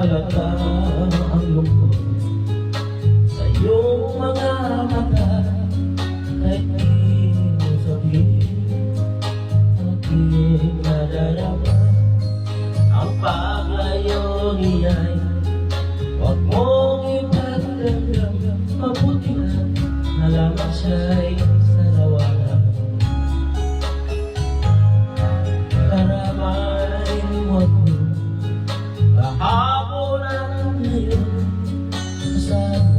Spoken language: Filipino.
halata ang lungkot sa iyong mga mata. Kahit di mo sabihin, aking nadarama ang paglayo niya'y huwag mong ipagdamdam. Mabuti na lamang siya'y sarawanan. Karamay huwag mo kahapon at ngayon kasama